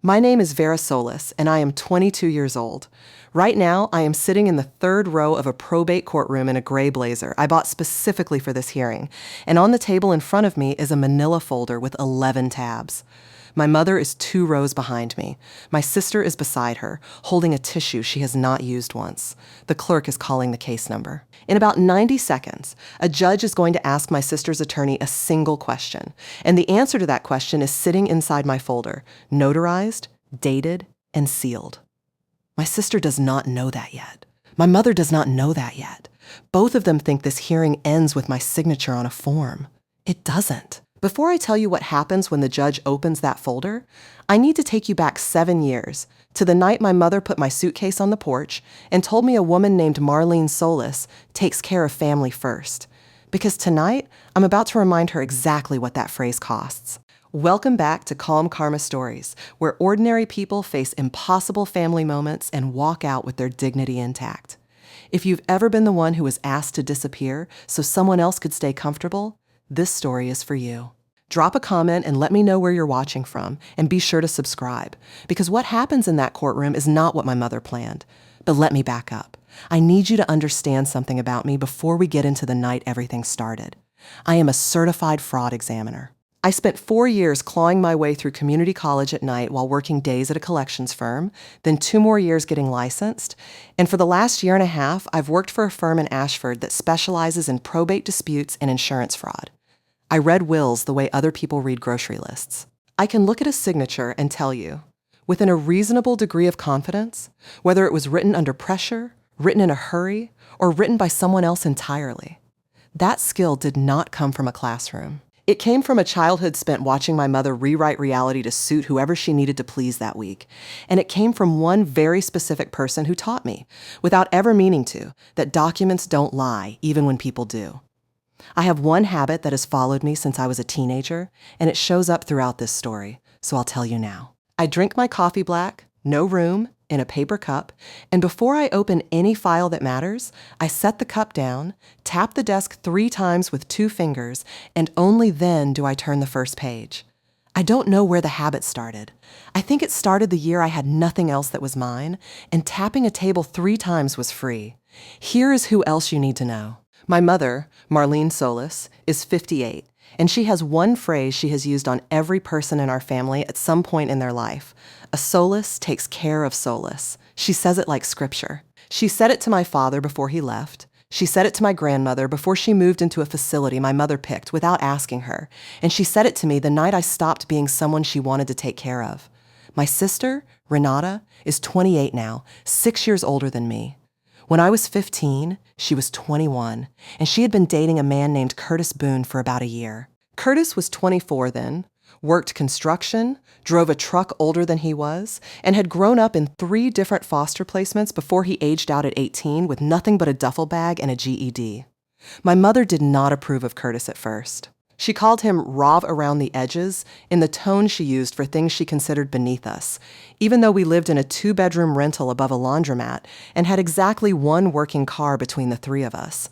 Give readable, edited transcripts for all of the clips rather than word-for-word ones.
My name is Vera Solis, and I am 22 years old. Right now, I am sitting in the third row of a probate courtroom in a gray blazer I bought specifically for this hearing, and on the table in front of me is a manila folder with 11 tabs. My mother is 2 rows behind me. My sister is beside her, holding a tissue she has not used once. The clerk is calling the case number. In about 90 seconds, a judge is going to ask my sister's attorney a single question, and the answer to that question is sitting inside my folder, notarized, dated, and sealed. My sister does not know that yet. My mother does not know that yet. Both of them think this hearing ends with my signature on a form. It doesn't. Before I tell you what happens when the judge opens that folder, I need to take you back 7 years, to the night my mother put my suitcase on the porch and told me a woman named Marlene Solis takes care of family first. Because tonight, I'm about to remind her exactly what that phrase costs. Welcome back to Calm Karma Stories, where ordinary people face impossible family moments and walk out with their dignity intact. If you've ever been the one who was asked to disappear so someone else could stay comfortable, this story is for you. Drop a comment and let me know where you're watching from, and be sure to subscribe, because what happens in that courtroom is not what my mother planned. But let me back up. I need you to understand something about me before we get into the night everything started. I am a certified fraud examiner. I spent 4 years clawing my way through community college at night while working days at a collections firm, then 2 more years getting licensed, and for the last year and a half, I've worked for a firm in Ashford that specializes in probate disputes and insurance fraud. I read wills the way other people read grocery lists. I can look at a signature and tell you, within a reasonable degree of confidence, whether it was written under pressure, written in a hurry, or written by someone else entirely. That skill did not come from a classroom. It came from a childhood spent watching my mother rewrite reality to suit whoever she needed to please that week. And it came from one very specific person who taught me, without ever meaning to, that documents don't lie, even when people do. I have one habit that has followed me since I was a teenager, and it shows up throughout this story, so I'll tell you now. I drink my coffee black, no room, in a paper cup, and before I open any file that matters, I set the cup down, tap the desk 3 times with 2 fingers, and only then do I turn the first page. I don't know where the habit started. I think it started the year I had nothing else that was mine, and tapping a table 3 times was free. Here is who else you need to know. My mother, Marlene Solis, is 58, and she has one phrase she has used on every person in our family at some point in their life. A solace takes care of solace. She says it like scripture. She said it to my father before he left. She said it to my grandmother before she moved into a facility my mother picked without asking her. And she said it to me the night I stopped being someone she wanted to take care of. My sister, Renata, is 28 now, 6 years older than me. When I was 15, she was 21, and she had been dating a man named Curtis Boone for about a year. Curtis was 24 then, worked construction, drove a truck older than he was, and had grown up in 3 different foster placements before he aged out at 18 with nothing but a duffel bag and a GED. My mother did not approve of Curtis at first. She called him Rob around the edges in the tone she used for things she considered beneath us, even though we lived in a 2-bedroom rental above a laundromat and had exactly 1 working car between the 3 of us.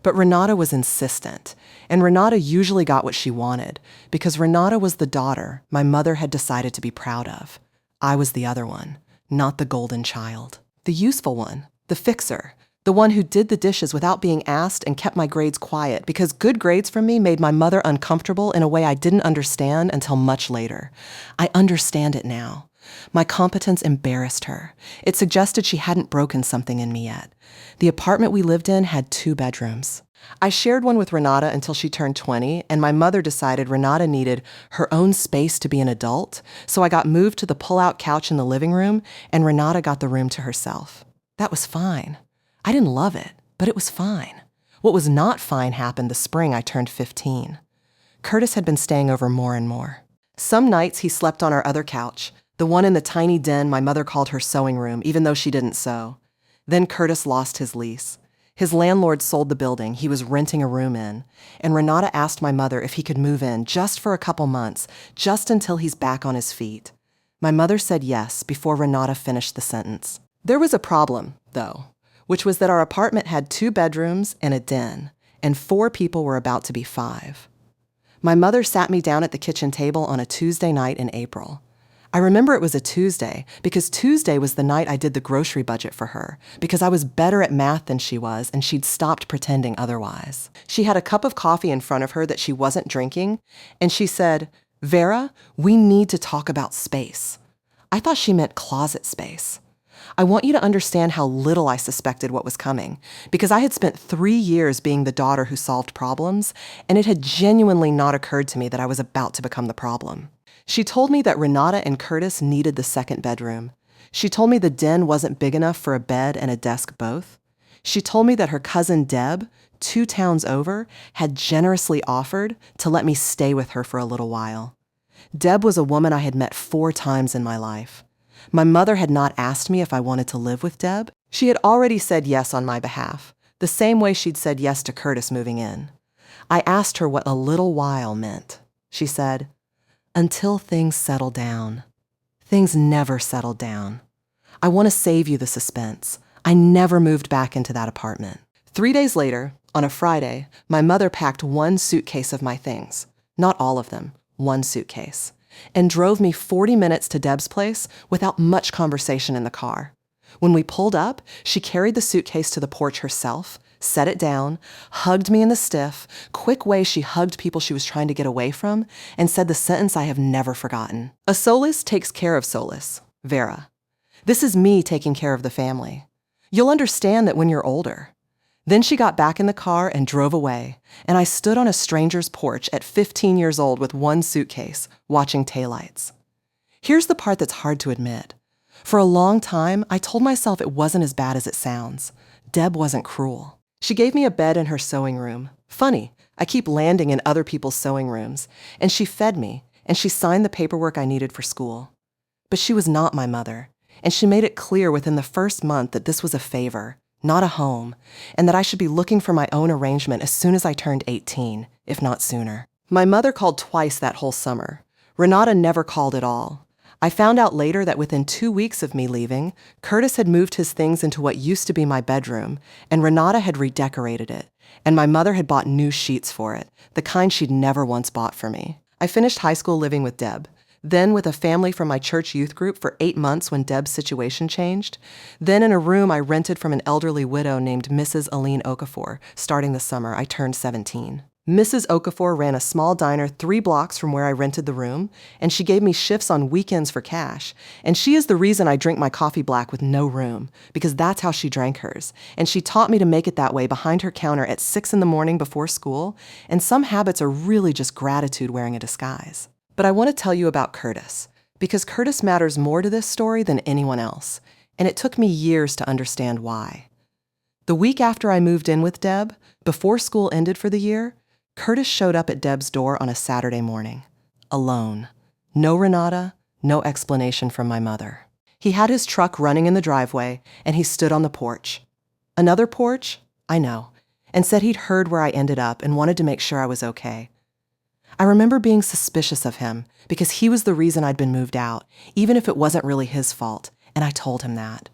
But Renata was insistent, and Renata usually got what she wanted, because Renata was the daughter my mother had decided to be proud of. I was the other one, not the golden child. The useful one, the fixer, the one who did the dishes without being asked and kept my grades quiet, because good grades from me made my mother uncomfortable in a way I didn't understand until much later. I understand it now. My competence embarrassed her. It suggested she hadn't broken something in me yet. The apartment we lived in had 2 bedrooms. I shared one with Renata until she turned 20, and my mother decided Renata needed her own space to be an adult, so I got moved to the pull-out couch in the living room, and Renata got the room to herself. That was fine. I didn't love it, but it was fine. What was not fine happened the spring I turned 15. Curtis had been staying over more and more. Some nights he slept on our other couch, the one in the tiny den my mother called her sewing room, even though she didn't sew. Then Curtis lost his lease. His landlord sold the building he was renting a room in, and Renata asked my mother if he could move in just for a couple months, just until he's back on his feet. My mother said yes before Renata finished the sentence. There was a problem, though, which was that our apartment had 2 bedrooms and a den, and 4 people were about to be 5. My mother sat me down at the kitchen table on a Tuesday night in April. I remember it was a Tuesday because Tuesday was the night I did the grocery budget for her because I was better at math than she was and she'd stopped pretending otherwise. She had a cup of coffee in front of her that she wasn't drinking, and she said, "Vera, we need to talk about space." I thought she meant closet space. I want you to understand how little I suspected what was coming, because I had spent 3 years being the daughter who solved problems, and it had genuinely not occurred to me that I was about to become the problem. She told me that Renata and Curtis needed the second bedroom. She told me the den wasn't big enough for a bed and a desk both. She told me that her cousin Deb, 2 towns over, had generously offered to let me stay with her for a little while. Deb was a woman I had met 4 times in my life. My mother had not asked me if I wanted to live with Deb. She had already said yes on my behalf, the same way she'd said yes to Curtis moving in. I asked her what a little while meant. She said, "Until things settle down." Things never settled down. I want to save you the suspense. I never moved back into that apartment. 3 days later, on a Friday, my mother packed 1 suitcase of my things, not all of them, 1 suitcase, and drove me 40 minutes to Deb's place without much conversation in the car. When we pulled up, she carried the suitcase to the porch herself, set it down, hugged me in the stiff, quick way she hugged people she was trying to get away from, and said the sentence I have never forgotten. "A Solis takes care of Solis, Vera. This is me taking care of the family. You'll understand that when you're older." Then she got back in the car and drove away, and I stood on a stranger's porch at 15 years old with 1 suitcase, watching taillights. Here's the part that's hard to admit. For a long time, I told myself it wasn't as bad as it sounds. Deb wasn't cruel. She gave me a bed in her sewing room. Funny, I keep landing in other people's sewing rooms. And she fed me, and she signed the paperwork I needed for school. But she was not my mother, and she made it clear within the first month that this was a favor, not a home, and that I should be looking for my own arrangement as soon as I turned 18, if not sooner. My mother called twice that whole summer. Renata never called at all. I found out later that within 2 weeks of me leaving, Curtis had moved his things into what used to be my bedroom, and Renata had redecorated it, and my mother had bought new sheets for it, the kind she'd never once bought for me. I finished high school living with Deb, then with a family from my church youth group for 8 months when Deb's situation changed, then in a room I rented from an elderly widow named Mrs. Aline Okafor, starting the summer I turned 17. Mrs. Okafor ran a small diner 3 blocks from where I rented the room, and she gave me shifts on weekends for cash. And she is the reason I drink my coffee black with no room, because that's how she drank hers. And she taught me to make it that way behind her counter at 6 in the morning before school, and some habits are really just gratitude wearing a disguise. But I want to tell you about Curtis, because Curtis matters more to this story than anyone else, and it took me years to understand why. The week after I moved in with Deb, before school ended for the year, Curtis showed up at Deb's door on a Saturday morning, alone. No Renata, no explanation from my mother. He had his truck running in the driveway, and he stood on the porch. Another porch? I know, and said he'd heard where I ended up and wanted to make sure I was okay. I remember being suspicious of him because he was the reason I'd been moved out, even if it wasn't really his fault, and I told him that.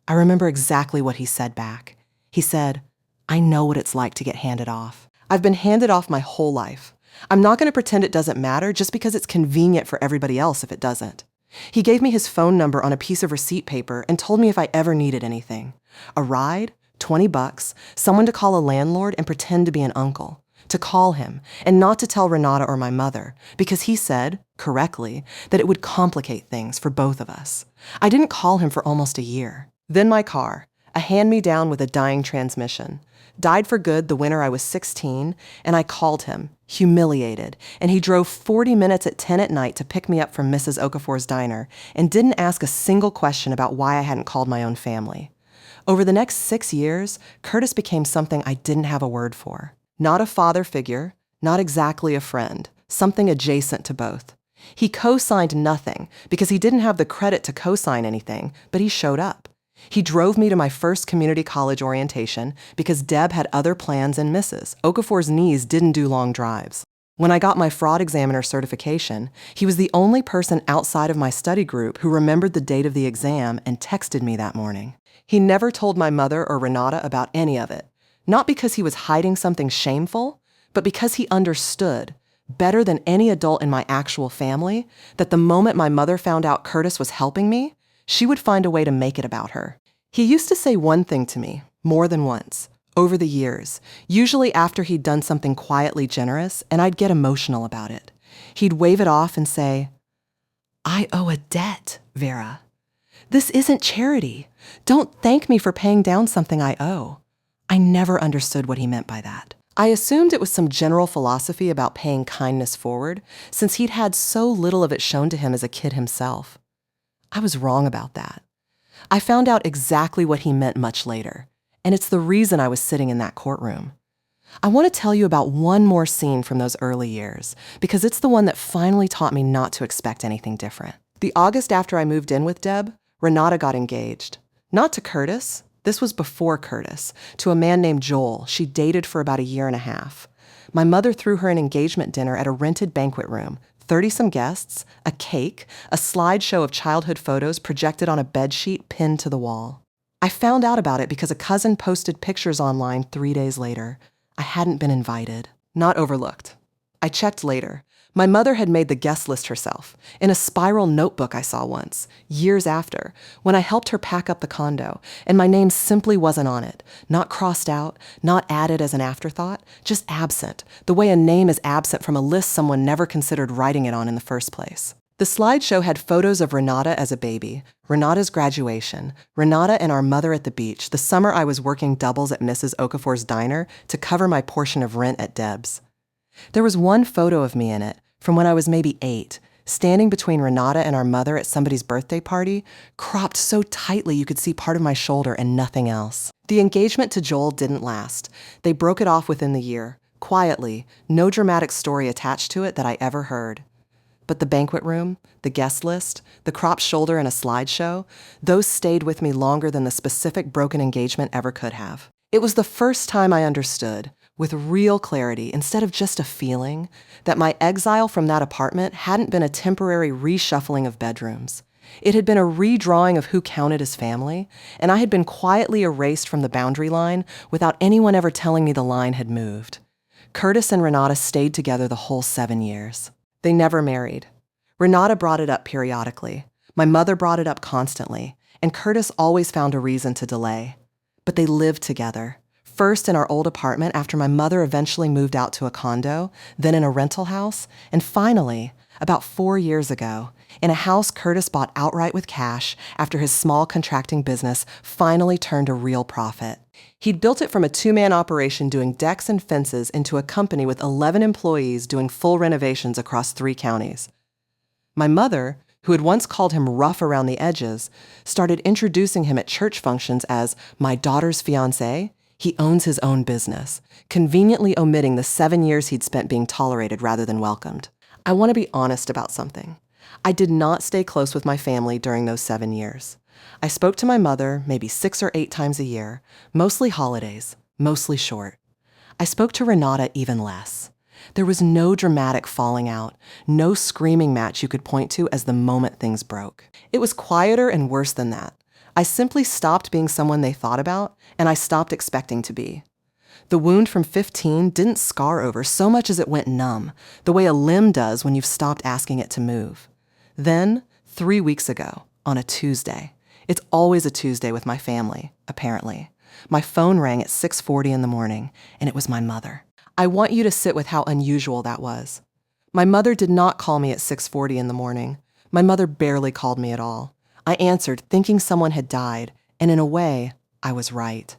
I remember exactly what he said back. He said, "I know what it's like to get handed off. I've been handed off my whole life. I'm not going to pretend it doesn't matter just because it's convenient for everybody else if it doesn't." He gave me his phone number on a piece of receipt paper and told me if I ever needed anything. A ride, $20, someone to call a landlord and pretend to be an uncle. To call him, and not to tell Renata or my mother, because he said, correctly, that it would complicate things for both of us. I didn't call him for almost a year. Then my car, a hand-me-down with a dying transmission. Died for good the winter I was 16, and I called him, humiliated, and he drove 40 minutes at 10 at night to pick me up from Mrs. Okafor's diner, and didn't ask a single question about why I hadn't called my own family. Over the next 6 years, Curtis became something I didn't have a word for. Not a father figure, not exactly a friend, something adjacent to both. He co-signed nothing because he didn't have the credit to co-sign anything, but he showed up. He drove me to my first community college orientation because Deb had other plans and Mrs. Okafor's knees didn't do long drives. When I got my fraud examiner certification, he was the only person outside of my study group who remembered the date of the exam and texted me that morning. He never told my mother or Renata about any of it. Not because he was hiding something shameful, but because he understood, better than any adult in my actual family, that the moment my mother found out Curtis was helping me, she would find a way to make it about her. He used to say one thing to me, more than once, over the years, usually after he'd done something quietly generous, and I'd get emotional about it. He'd wave it off and say, "I owe a debt, Vera. This isn't charity. Don't thank me for paying down something I owe." I never understood what he meant by that. I assumed it was some general philosophy about paying kindness forward, since he'd had so little of it shown to him as a kid himself. I was wrong about that. I found out exactly what he meant much later, and it's the reason I was sitting in that courtroom. I want to tell you about one more scene from those early years, because it's the one that finally taught me not to expect anything different. The August after I moved in with Deb, Renata got engaged. Not to Curtis. This was before Curtis, to a man named Joel she dated for about a year and a half. My mother threw her an engagement dinner at a rented banquet room, 30-some guests, a cake, a slideshow of childhood photos projected on a bedsheet pinned to the wall. I found out about it because a cousin posted pictures online 3 days later. I hadn't been invited. Not overlooked. I checked later. My mother had made the guest list herself, in a spiral notebook I saw once, years after, when I helped her pack up the condo, and my name simply wasn't on it, not crossed out, not added as an afterthought, just absent, the way a name is absent from a list someone never considered writing it on in the first place. The slideshow had photos of Renata as a baby, Renata's graduation, Renata and our mother at the beach, the summer I was working doubles at Mrs. Okafor's diner to cover my portion of rent at Deb's. There was one photo of me in it, from when I was maybe 8, standing between Renata and our mother at somebody's birthday party, cropped so tightly you could see part of my shoulder and nothing else. The engagement to Joel didn't last. They broke it off within the year, quietly, no dramatic story attached to it that I ever heard. But the banquet room, the guest list, the cropped shoulder and a slideshow, those stayed with me longer than the specific broken engagement ever could have. It was the first time I understood, with real clarity instead of just a feeling, that my exile from that apartment hadn't been a temporary reshuffling of bedrooms. It had been a redrawing of who counted as family, and I had been quietly erased from the boundary line without anyone ever telling me the line had moved. Curtis and Renata stayed together the whole 7 years. They never married. Renata brought it up periodically. My mother brought it up constantly, and Curtis always found a reason to delay. But they lived together. First in our old apartment after my mother eventually moved out to a condo, then in a rental house, and finally, about 4 years ago, in a house Curtis bought outright with cash after his small contracting business finally turned a real profit. He'd built it from a 2-man operation doing decks and fences into a company with 11 employees doing full renovations across 3 counties. My mother, who had once called him rough around the edges, started introducing him at church functions as my daughter's fiancé. He owns his own business, conveniently omitting the 7 years he'd spent being tolerated rather than welcomed. I want to be honest about something. I did not stay close with my family during those 7 years. I spoke to my mother maybe 6 or 8 times a year, mostly holidays, mostly short. I spoke to Renata even less. There was no dramatic falling out, no screaming match you could point to as the moment things broke. It was quieter and worse than that. I simply stopped being someone they thought about, and I stopped expecting to be. The wound from 15 didn't scar over so much as it went numb, the way a limb does when you've stopped asking it to move. Then, 3 weeks ago, on a Tuesday, it's always a Tuesday with my family, apparently, my phone rang at 6:40 in the morning, and it was my mother. I want you to sit with how unusual that was. My mother did not call me at 6:40 in the morning. My mother barely called me at all. I answered, thinking someone had died, and in a way, I was right.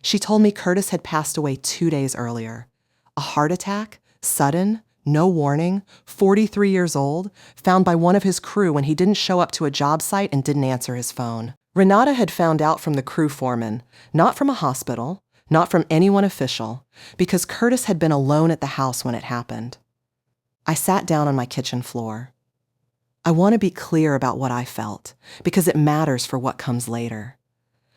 She told me Curtis had passed away 2 days earlier. A heart attack, sudden, no warning, 43 years old, found by one of his crew when he didn't show up to a job site and didn't answer his phone. Renata had found out from the crew foreman, not from a hospital, not from anyone official, because Curtis had been alone at the house when it happened. I sat down on my kitchen floor. I want to be clear about what I felt, because it matters for what comes later.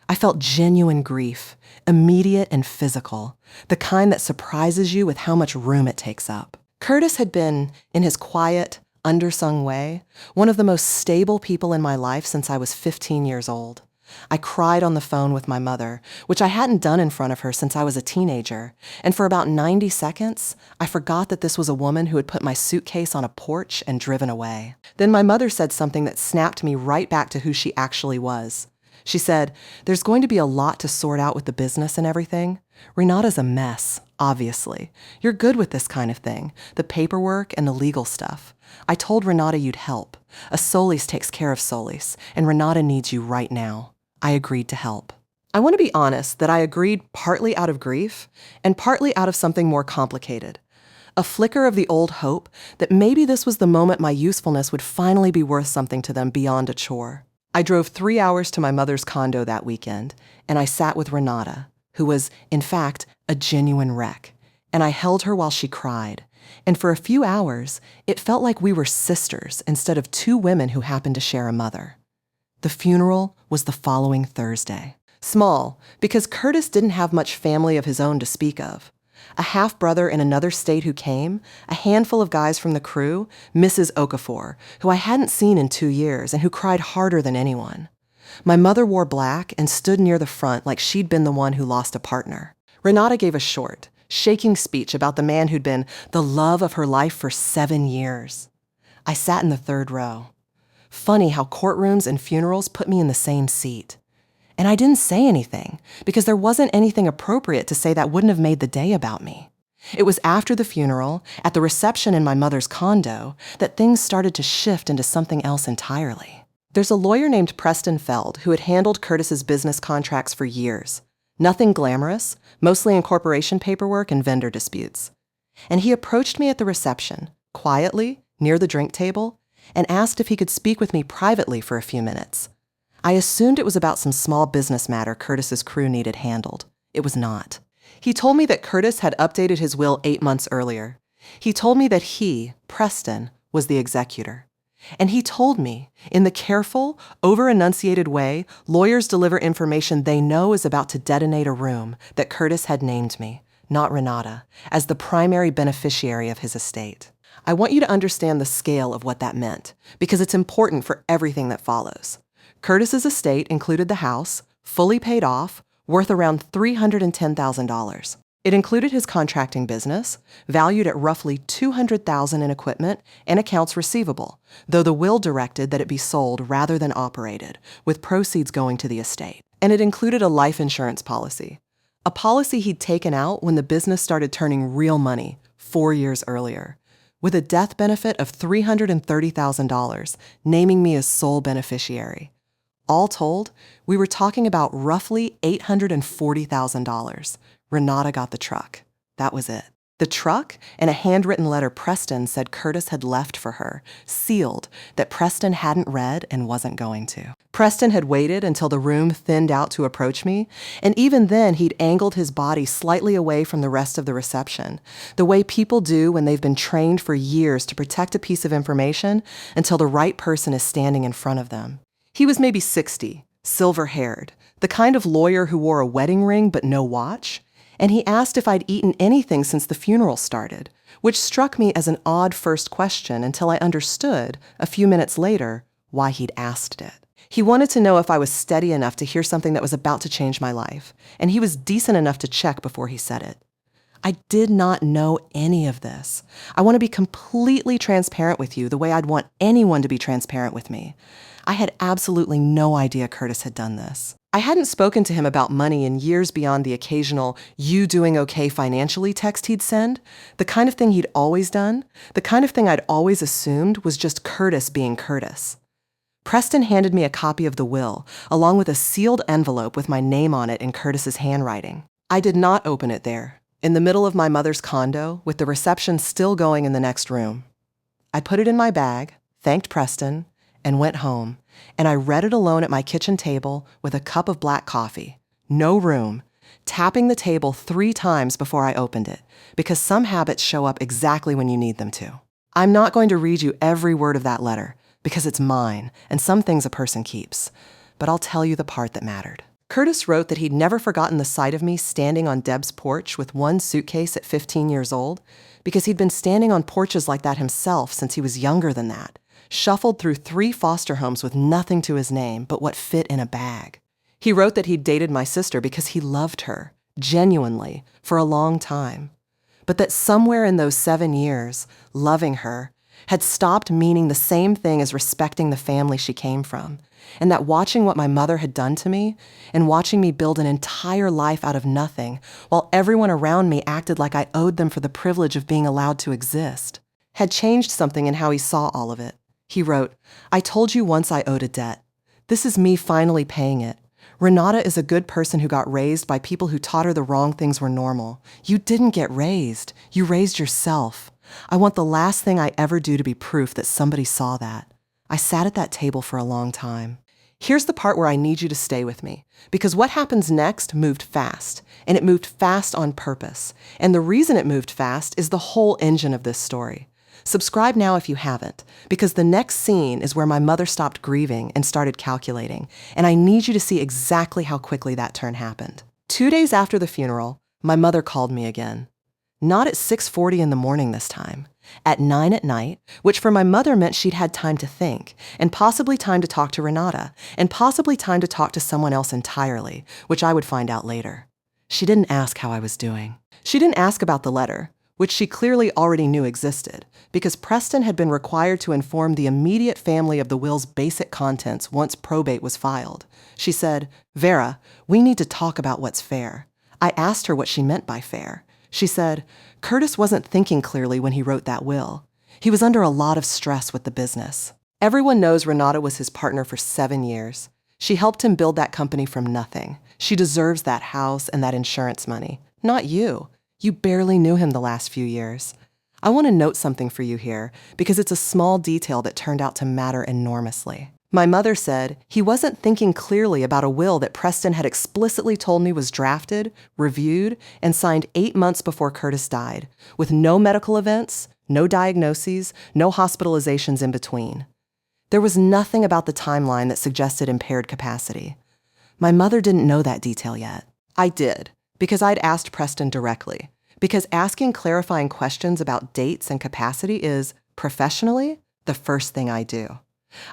I felt genuine grief, immediate and physical, the kind that surprises you with how much room it takes up. Curtis had been, in his quiet, undersung way, one of the most stable people in my life since I was 15 years old. I cried on the phone with my mother, which I hadn't done in front of her since I was a teenager, and for about 90 seconds, I forgot that this was a woman who had put my suitcase on a porch and driven away. Then my mother said something that snapped me right back to who she actually was. She said, "There's going to be a lot to sort out with the business and everything. Renata's a mess, obviously. You're good with this kind of thing, the paperwork and the legal stuff. I told Renata you'd help. A Solis takes care of Solis, and Renata needs you right now." I agreed to help. I want to be honest that I agreed partly out of grief and partly out of something more complicated. A flicker of the old hope that maybe this was the moment my usefulness would finally be worth something to them beyond a chore. I drove 3 hours to my mother's condo that weekend, and I sat with Renata, who was, in fact, a genuine wreck, and I held her while she cried. And for a few hours, it felt like we were sisters instead of two women who happened to share a mother. The funeral was the following Thursday. Small, because Curtis didn't have much family of his own to speak of. A half-brother in another state who came, a handful of guys from the crew, Mrs. Okafor, who I hadn't seen in 2 years and who cried harder than anyone. My mother wore black and stood near the front like she'd been the one who lost a partner. Renata gave a short, shaking speech about the man who'd been the love of her life for 7 years. I sat in the third row. Funny how courtrooms and funerals put me in the same seat. And I didn't say anything, because there wasn't anything appropriate to say that wouldn't have made the day about me. It was after the funeral, at the reception in my mother's condo, that things started to shift into something else entirely. There's a lawyer named Preston Feld who had handled Curtis's business contracts for years. Nothing glamorous, mostly incorporation paperwork and vendor disputes. And he approached me at the reception, quietly, near the drink table, and asked if he could speak with me privately for a few minutes. I assumed it was about some small business matter Curtis's crew needed handled. It was not. He told me that Curtis had updated his will 8 months earlier. He told me that he, Preston, was the executor. And he told me, in the careful, over-enunciated way lawyers deliver information they know is about to detonate a room, that Curtis had named me, not Renata, as the primary beneficiary of his estate. I want you to understand the scale of what that meant, because it's important for everything that follows. Curtis's estate included the house, fully paid off, worth around $310,000. It included his contracting business, valued at roughly $200,000 in equipment and accounts receivable, though the will directed that it be sold rather than operated, with proceeds going to the estate. And it included a life insurance policy, a policy he'd taken out when the business started turning real money 4 years earlier, with a death benefit of $330,000, naming me as sole beneficiary. All told, we were talking about roughly $840,000. Renata got the truck. That was it. The truck and a handwritten letter Preston said Curtis had left for her, sealed, that Preston hadn't read and wasn't going to. Preston had waited until the room thinned out to approach me, and even then he'd angled his body slightly away from the rest of the reception, the way people do when they've been trained for years to protect a piece of information until the right person is standing in front of them. He was maybe 60, silver-haired, the kind of lawyer who wore a wedding ring but no watch, and he asked if I'd eaten anything since the funeral started, which struck me as an odd first question until I understood, a few minutes later, why he'd asked it. He wanted to know if I was steady enough to hear something that was about to change my life, and he was decent enough to check before he said it. I did not know any of this. I want to be completely transparent with you the way I'd want anyone to be transparent with me. I had absolutely no idea Curtis had done this. I hadn't spoken to him about money in years beyond the occasional "you doing okay financially" text he'd send, the kind of thing he'd always done, the kind of thing I'd always assumed was just Curtis being Curtis. Preston handed me a copy of the will, along with a sealed envelope with my name on it in Curtis's handwriting. I did not open it there, in the middle of my mother's condo, with the reception still going in the next room. I put it in my bag, thanked Preston, and went home, and I read it alone at my kitchen table with a cup of black coffee, no room, tapping the table 3 times before I opened it, because some habits show up exactly when you need them to. I'm not going to read you every word of that letter, because it's mine, and some things a person keeps, but I'll tell you the part that mattered. Curtis wrote that he'd never forgotten the sight of me standing on Deb's porch with one suitcase at 15 years old, because he'd been standing on porches like that himself since he was younger than that, shuffled through 3 foster homes with nothing to his name but what fit in a bag. He wrote that he'd dated my sister because he loved her, genuinely, for a long time. But that somewhere in those 7 years, loving her had stopped meaning the same thing as respecting the family she came from, and that watching what my mother had done to me and watching me build an entire life out of nothing while everyone around me acted like I owed them for the privilege of being allowed to exist, had changed something in how he saw all of it. He wrote, "I told you once I owed a debt. This is me finally paying it. Renata is a good person who got raised by people who taught her the wrong things were normal. You didn't get raised. You raised yourself. I want the last thing I ever do to be proof that somebody saw that." I sat at that table for a long time. Here's the part where I need you to stay with me, because what happens next moved fast, and it moved fast on purpose. And the reason it moved fast is the whole engine of this story. Subscribe now if you haven't, because the next scene is where my mother stopped grieving and started calculating, and I need you to see exactly how quickly that turn happened. 2 days after the funeral, my mother called me again. Not at 6:40 in the morning this time, at 9 at night, which for my mother meant she'd had time to think, and possibly time to talk to Renata, and possibly time to talk to someone else entirely, which I would find out later. She didn't ask how I was doing. She didn't ask about the letter, which she clearly already knew existed, because Preston had been required to inform the immediate family of the will's basic contents once probate was filed. She said, "Vera, we need to talk about what's fair." I asked her what she meant by fair. She said, "Curtis wasn't thinking clearly when he wrote that will. He was under a lot of stress with the business." Everyone knows Renata was his partner for 7 years. She helped him build that company from nothing. She deserves that house and that insurance money. Not you. You barely knew him the last few years. I want to note something for you here, because it's a small detail that turned out to matter enormously. My mother said he wasn't thinking clearly about a will that Preston had explicitly told me was drafted, reviewed, and signed 8 months before Curtis died, with no medical events, no diagnoses, no hospitalizations in between. There was nothing about the timeline that suggested impaired capacity. My mother didn't know that detail yet. I did, because I'd asked Preston directly, because asking clarifying questions about dates and capacity is, professionally, the first thing I do.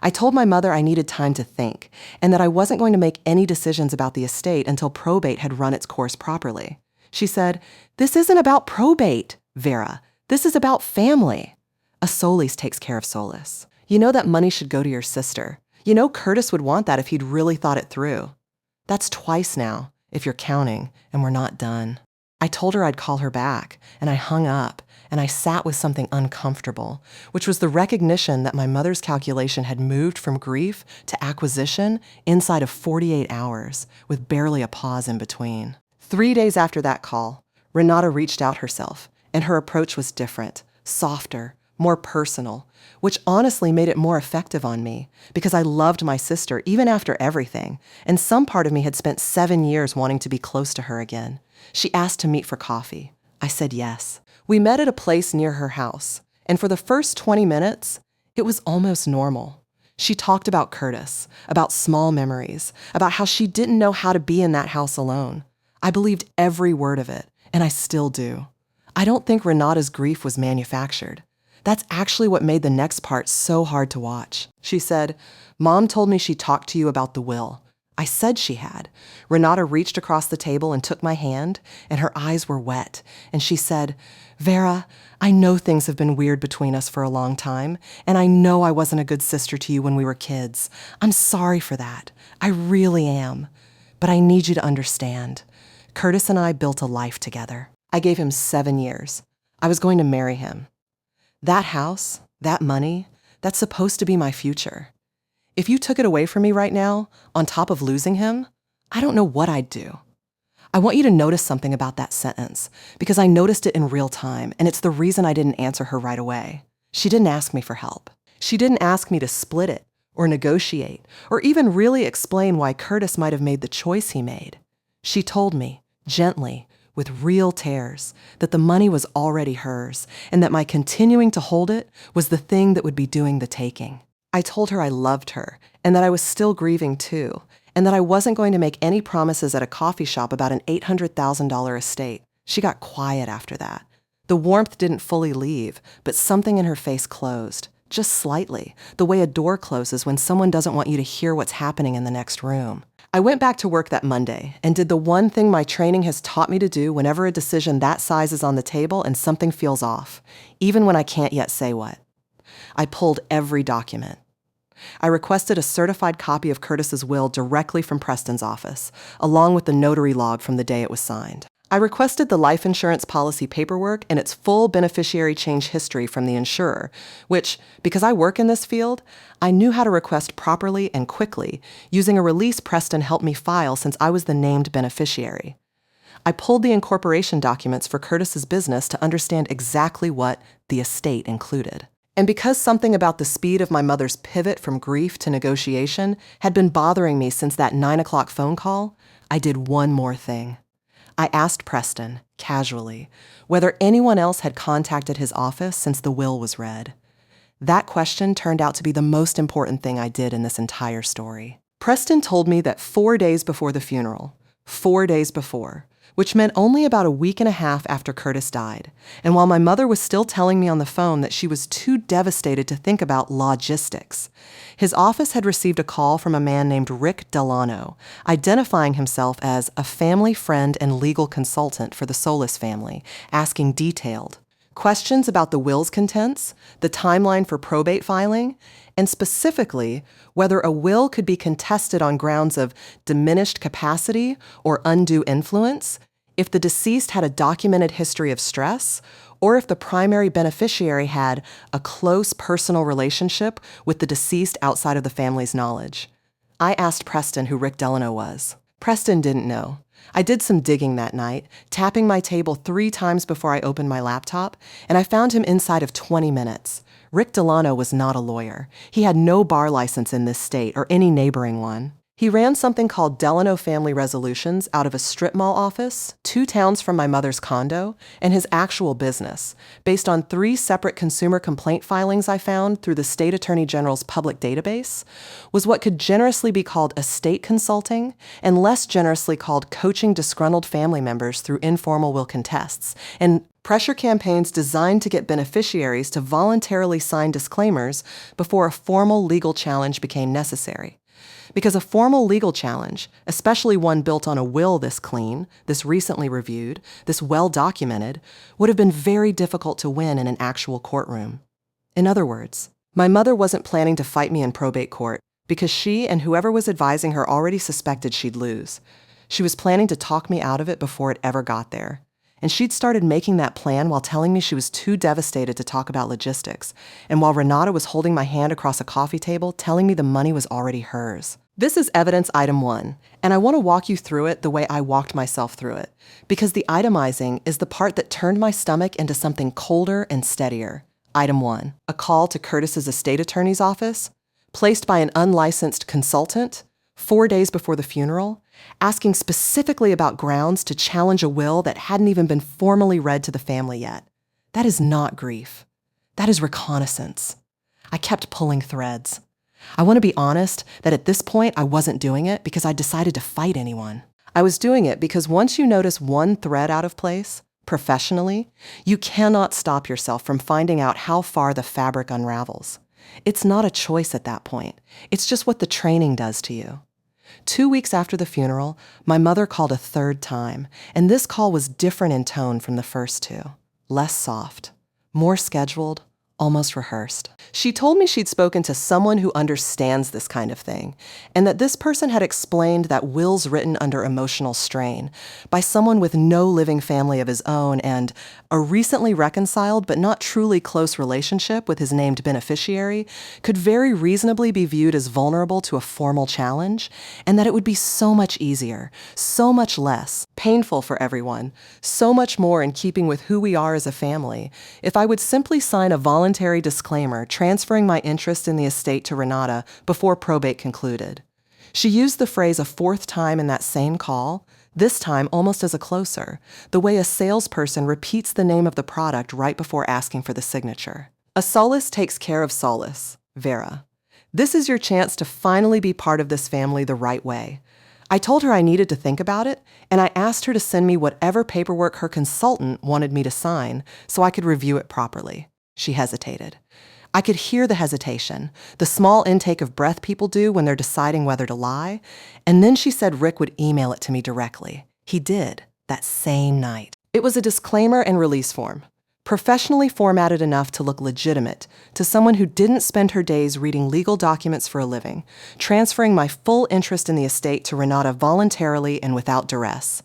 I told my mother I needed time to think, and that I wasn't going to make any decisions about the estate until probate had run its course properly. She said, "This isn't about probate, Vera. This is about family. A Solis takes care of Solis. You know that money should go to your sister. You know Curtis would want that if he'd really thought it through. That's twice now, if you're counting, and we're not done." I told her I'd call her back, and I hung up, and I sat with something uncomfortable, which was the recognition that my mother's calculation had moved from grief to acquisition inside of 48 hours, with barely a pause in between. 3 days after that call, Renata reached out herself, and her approach was different, softer, more personal, which honestly made it more effective on me, because I loved my sister even after everything, and some part of me had spent 7 years wanting to be close to her again. She asked to meet for coffee. I said yes. We met at a place near her house, and for the first 20 minutes, it was almost normal. She talked about Curtis, about small memories, about how she didn't know how to be in that house alone. I believed every word of it, and I still do. I don't think Renata's grief was manufactured. That's actually what made the next part so hard to watch. She said, "Mom told me she talked to you about the will." I said she had. Renata reached across the table and took my hand, and her eyes were wet, and she said, "Vera, I know things have been weird between us for a long time, and I know I wasn't a good sister to you when we were kids. I'm sorry for that. I really am. But I need you to understand. Curtis and I built a life together. I gave him 7 years. I was going to marry him. That house, that money, that's supposed to be my future. If you took it away from me right now, on top of losing him, I don't know what I'd do." I want you to notice something about that sentence, because I noticed it in real time, and it's the reason I didn't answer her right away. She didn't ask me for help. She didn't ask me to split it, or negotiate, or even really explain why Curtis might have made the choice he made. She told me, gently, with real tears, that the money was already hers, and that my continuing to hold it was the thing that would be doing the taking. I told her I loved her, and that I was still grieving too, and that I wasn't going to make any promises at a coffee shop about an $800,000 estate. She got quiet after that. The warmth didn't fully leave, but something in her face closed, just slightly, the way a door closes when someone doesn't want you to hear what's happening in the next room. I went back to work that Monday and did the one thing my training has taught me to do whenever a decision that size is on the table and something feels off, even when I can't yet say what. I pulled every document. I requested a certified copy of Curtis's will directly from Preston's office, along with the notary log from the day it was signed. I requested the life insurance policy paperwork and its full beneficiary change history from the insurer, which, because I work in this field, I knew how to request properly and quickly, using a release Preston helped me file since I was the named beneficiary. I pulled the incorporation documents for Curtis's business to understand exactly what the estate included. And because something about the speed of my mother's pivot from grief to negotiation had been bothering me since that 9 o'clock phone call, I did one more thing. I asked Preston, casually, whether anyone else had contacted his office since the will was read. That question turned out to be the most important thing I did in this entire story. Preston told me that 4 days before the funeral, 4 days before, which meant only about a week and a half after Curtis died, and while my mother was still telling me on the phone that she was too devastated to think about logistics, his office had received a call from a man named Rick Delano, identifying himself as a family friend and legal consultant for the Solis family, asking detailed questions about the will's contents, the timeline for probate filing, and specifically whether a will could be contested on grounds of diminished capacity or undue influence, if the deceased had a documented history of stress, or if the primary beneficiary had a close personal relationship with the deceased outside of the family's knowledge. I asked Preston who Rick Delano was. Preston didn't know. I did some digging that night, tapping my table 3 times before I opened my laptop, and I found him inside of 20 minutes. Rick Delano was not a lawyer. He had no bar license in this state or any neighboring one. He ran something called Delano Family Resolutions out of a strip mall office, 2 towns from my mother's condo, and his actual business, based on 3 separate consumer complaint filings I found through the State Attorney General's public database, was what could generously be called estate consulting and less generously called coaching disgruntled family members through informal will contests, and pressure campaigns designed to get beneficiaries to voluntarily sign disclaimers before a formal legal challenge became necessary. Because a formal legal challenge, especially one built on a will this clean, this recently reviewed, this well-documented, would have been very difficult to win in an actual courtroom. In other words, my mother wasn't planning to fight me in probate court because she and whoever was advising her already suspected she'd lose. She was planning to talk me out of it before it ever got there. And she'd started making that plan while telling me she was too devastated to talk about logistics, and while Renata was holding my hand across a coffee table telling me the money was already hers. This is evidence item 1, and I want to walk you through it the way I walked myself through it, because the itemizing is the part that turned my stomach into something colder and steadier. Item 1, a call to Curtis's estate attorney's office, placed by an unlicensed consultant, 4 days before the funeral, asking specifically about grounds to challenge a will that hadn't even been formally read to the family yet. That is not grief. That is reconnaissance. I kept pulling threads. I want to be honest that at this point I wasn't doing it because I decided to fight anyone. I was doing it because once you notice one thread out of place, professionally, you cannot stop yourself from finding out how far the fabric unravels. It's not a choice at that point. It's just what the training does to you. 2 weeks after the funeral, my mother called a 3rd time, and this call was different in tone from the first 2. Less soft, more scheduled, almost rehearsed. She told me she'd spoken to someone who understands this kind of thing, and that this person had explained that wills written under emotional strain by someone with no living family of his own and a recently reconciled but not truly close relationship with his named beneficiary could very reasonably be viewed as vulnerable to a formal challenge, and that it would be so much easier, so much less painful for everyone, so much more in keeping with who we are as a family, if I would simply sign a voluntary disclaimer transferring my interest in the estate to Renata before probate concluded. She used the phrase a 4th time in that same call, this time almost as a closer, the way a salesperson repeats the name of the product right before asking for the signature. A Solis takes care of Solis, Vera. This is your chance to finally be part of this family the right way. I told her I needed to think about it, and I asked her to send me whatever paperwork her consultant wanted me to sign so I could review it properly. She hesitated. I could hear the hesitation, the small intake of breath people do when they're deciding whether to lie, and then she said Rick would email it to me directly. He did, that same night. It was a disclaimer and release form, professionally formatted enough to look legitimate to someone who didn't spend her days reading legal documents for a living, transferring my full interest in the estate to Renata voluntarily and without duress.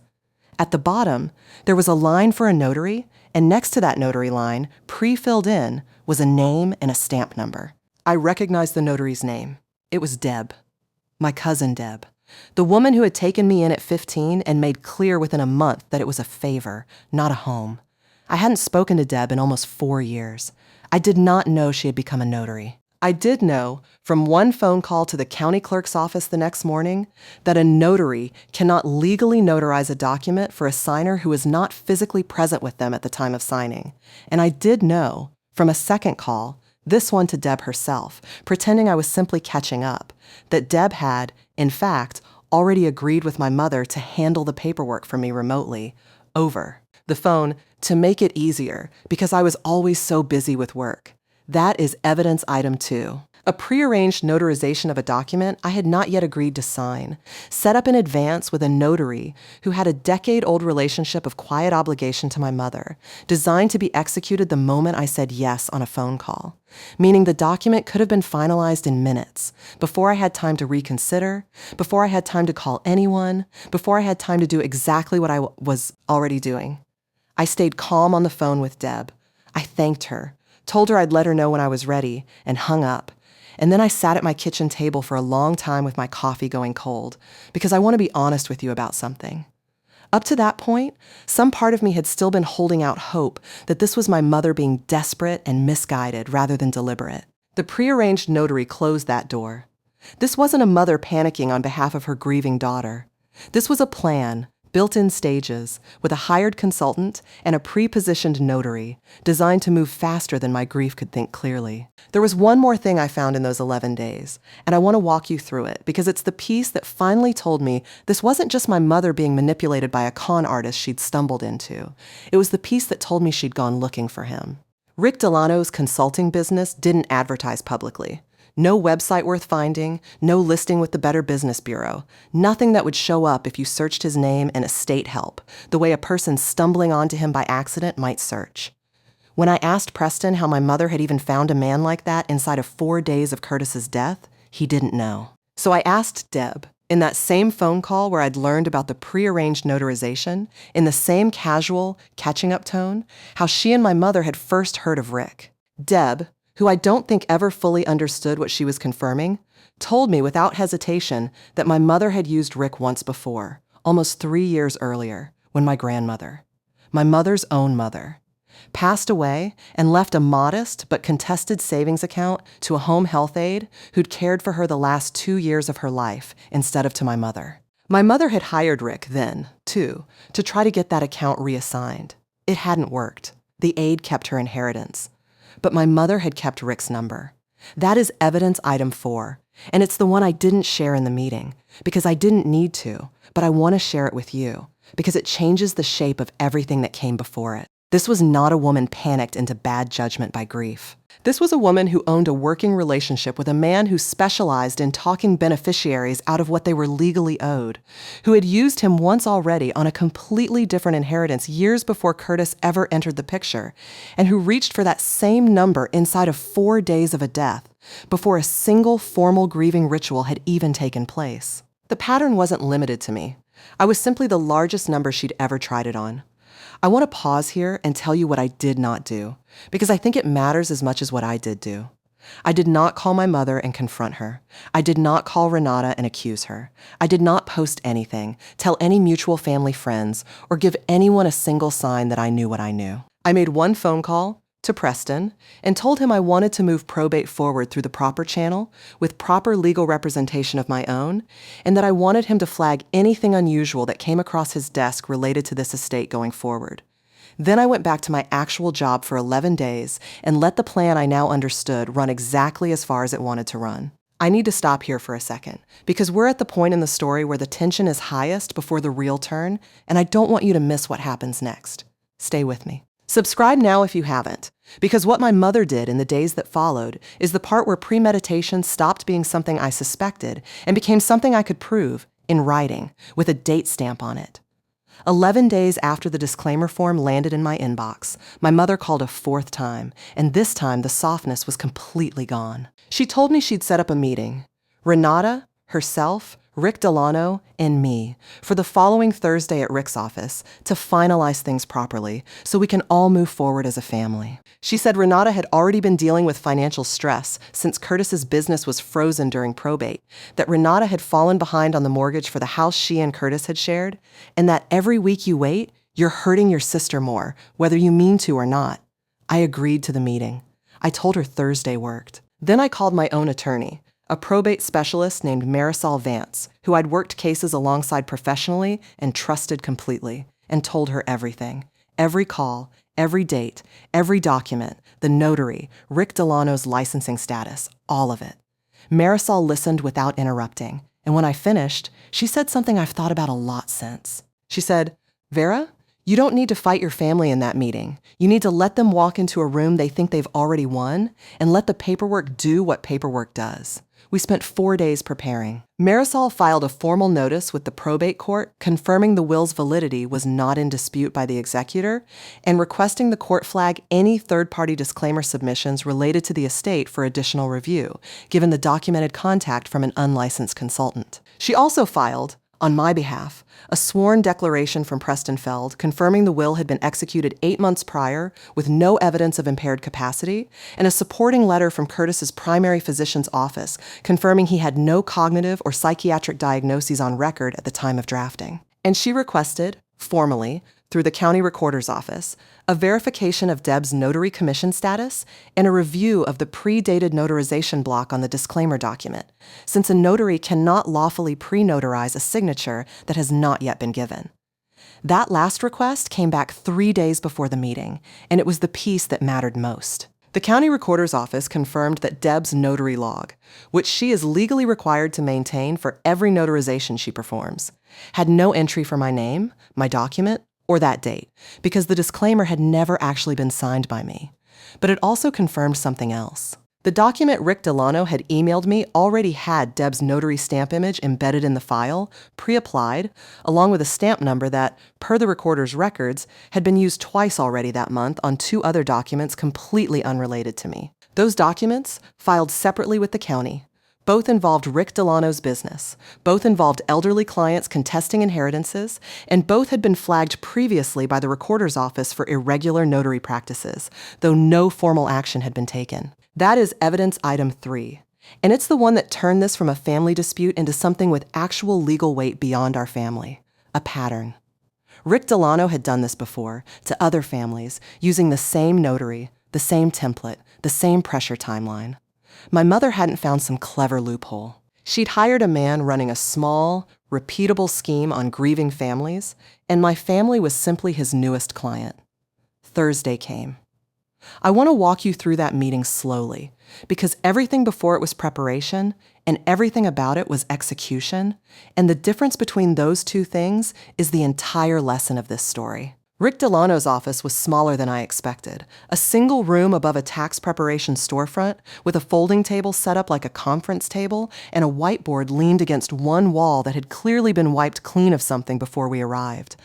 At the bottom, there was a line for a notary, and next to that notary line, pre-filled in, was a name and a stamp number. I recognized the notary's name. It was Deb, my cousin Deb, the woman who had taken me in at 15 and made clear within a month that it was a favor, not a home. I hadn't spoken to Deb in almost 4 years. I did not know she had become a notary. I did know, from one phone call to the county clerk's office the next morning, that a notary cannot legally notarize a document for a signer who is not physically present with them at the time of signing. And I did know, from a second call, this one to Deb herself, pretending I was simply catching up, that Deb had, in fact, already agreed with my mother to handle the paperwork for me remotely, over the phone, to make it easier, because I was always so busy with work. That is evidence item 2. A prearranged notarization of a document I had not yet agreed to sign, set up in advance with a notary who had a decade-old relationship of quiet obligation to my mother, designed to be executed the moment I said yes on a phone call, meaning the document could have been finalized in minutes, before I had time to reconsider, before I had time to call anyone, before I had time to do exactly what I was already doing. I stayed calm on the phone with Deb. I thanked her, told her I'd let her know when I was ready, and hung up. And then I sat at my kitchen table for a long time with my coffee going cold, because I want to be honest with you about something. Up to that point, some part of me had still been holding out hope that this was my mother being desperate and misguided rather than deliberate. The prearranged notary closed that door. This wasn't a mother panicking on behalf of her grieving daughter. This was a plan, built in stages, with a hired consultant and a pre-positioned notary, designed to move faster than my grief could think clearly. There was one more thing I found in those 11 days, and I want to walk you through it, because it's the piece that finally told me this wasn't just my mother being manipulated by a con artist she'd stumbled into. It was the piece that told me she'd gone looking for him. Rick Delano's consulting business didn't advertise publicly. No website worth finding, no listing with the Better Business Bureau, nothing that would show up if you searched his name in estate help, the way a person stumbling onto him by accident might search. When I asked Preston how my mother had even found a man like that inside of 4 days of Curtis's death, he didn't know. So I asked Deb, in that same phone call where I'd learned about the prearranged notarization, in the same casual, catching-up tone, how she and my mother had first heard of Rick. Deb, who I don't think ever fully understood what she was confirming, told me without hesitation that my mother had used Rick once before, almost 3 years earlier, when my grandmother, my mother's own mother, passed away and left a modest but contested savings account to a home health aide who'd cared for her the last 2 years of her life instead of to my mother. My mother had hired Rick then, too, to try to get that account reassigned. It hadn't worked. The aide kept her inheritance. But my mother had kept Rick's number. That is evidence item 4, and it's the one I didn't share in the meeting, because I didn't need to, but I want to share it with you, because it changes the shape of everything that came before it. This was not a woman panicked into bad judgment by grief. This was a woman who owned a working relationship with a man who specialized in talking beneficiaries out of what they were legally owed, who had used him once already on a completely different inheritance years before Curtis ever entered the picture, and who reached for that same number inside of 4 days of a death, before a single formal grieving ritual had even taken place. The pattern wasn't limited to me. I was simply the largest number she'd ever tried it on. I want to pause here and tell you what I did not do, because I think it matters as much as what I did do. I did not call my mother and confront her. I did not call Renata and accuse her. I did not post anything, tell any mutual family friends, or give anyone a single sign that I knew what I knew. I made one phone call to Preston and told him I wanted to move probate forward through the proper channel with proper legal representation of my own, and that I wanted him to flag anything unusual that came across his desk related to this estate going forward. Then I went back to my actual job for 11 days and let the plan I now understood run exactly as far as it wanted to run. I need to stop here for a second, because we're at the point in the story where the tension is highest before the real turn, and I don't want you to miss what happens next. Stay with me. Subscribe now if you haven't, because what my mother did in the days that followed is the part where premeditation stopped being something I suspected and became something I could prove in writing with a date stamp on it. 11 days after the disclaimer form landed in my inbox, my mother called a fourth time, and this time the softness was completely gone. She told me she'd set up a meeting. Renata, herself, Rick Delano, and me for the following Thursday at Rick's office to finalize things properly so we can all move forward as a family. She said Renata had already been dealing with financial stress since Curtis's business was frozen during probate, that Renata had fallen behind on the mortgage for the house she and Curtis had shared, and that every week you wait, you're hurting your sister more, whether you mean to or not. I agreed to the meeting. I told her Thursday worked. Then I called my own attorney, a probate specialist named Marisol Vance, who I'd worked cases alongside professionally and trusted completely, and told her everything. Every call, every date, every document, the notary, Rick Delano's licensing status, all of it. Marisol listened without interrupting, and when I finished, she said something I've thought about a lot since. She said, "Vera, you don't need to fight your family in that meeting. You need to let them walk into a room they think they've already won and let the paperwork do what paperwork does." We spent 4 days preparing. Marisol filed a formal notice with the probate court confirming the will's validity was not in dispute by the executor and requesting the court flag any third-party disclaimer submissions related to the estate for additional review, given the documented contact from an unlicensed consultant. She also filed, on my behalf, a sworn declaration from Preston Feld confirming the will had been executed 8 months prior with no evidence of impaired capacity, and a supporting letter from Curtis's primary physician's office confirming he had no cognitive or psychiatric diagnoses on record at the time of drafting. And she requested, formally, through the county recorder's office, a verification of Deb's notary commission status and a review of the predated notarization block on the disclaimer document, since a notary cannot lawfully pre-notarize a signature that has not yet been given. That last request came back 3 days before the meeting, and it was the piece that mattered most. The county recorder's office confirmed that Deb's notary log, which she is legally required to maintain for every notarization she performs, had no entry for my name, my document, or that date, because the disclaimer had never actually been signed by me. But it also confirmed something else. The document Rick Delano had emailed me already had Deb's notary stamp image embedded in the file, pre-applied, along with a stamp number that, per the recorder's records, had been used twice already that month on 2 other documents completely unrelated to me. Those documents, filed separately with the county, both involved Rick Delano's business, both involved elderly clients contesting inheritances, and both had been flagged previously by the recorder's office for irregular notary practices, though no formal action had been taken. That is evidence item 3, and it's the one that turned this from a family dispute into something with actual legal weight beyond our family, a pattern. Rick Delano had done this before, to other families, using the same notary, the same template, the same pressure timeline. My mother hadn't found some clever loophole. She'd hired a man running a small, repeatable scheme on grieving families, and my family was simply his newest client. Thursday came. I want to walk you through that meeting slowly, because everything before it was preparation, and everything about it was execution, and the difference between those two things is the entire lesson of this story. Rick Delano's office was smaller than I expected, a single room above a tax preparation storefront with a folding table set up like a conference table and a whiteboard leaned against one wall that had clearly been wiped clean of something before we arrived.